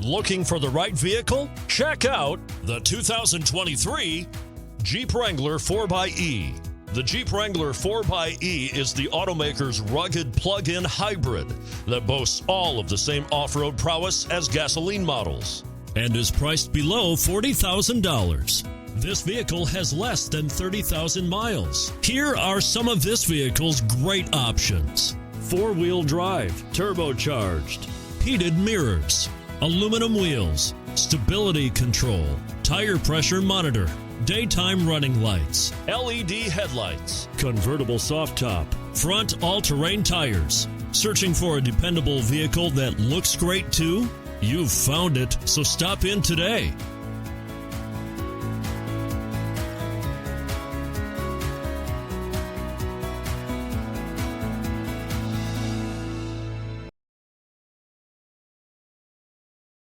Looking for the right vehicle? Check out the 2023 Jeep Wrangler 4xe. The Jeep Wrangler 4xe is the automaker's rugged plug-in hybrid that boasts all of the same off-road prowess as gasoline models and is priced below $40,000. This vehicle has less than 30,000 miles. Here are some of this vehicle's great options: four-wheel drive, turbocharged, heated mirrors, aluminum wheels, stability control, tire pressure monitor, daytime running lights, LED headlights, convertible soft top, front all-terrain tires. Searching for a dependable vehicle that looks great too? You've found it, so stop in today.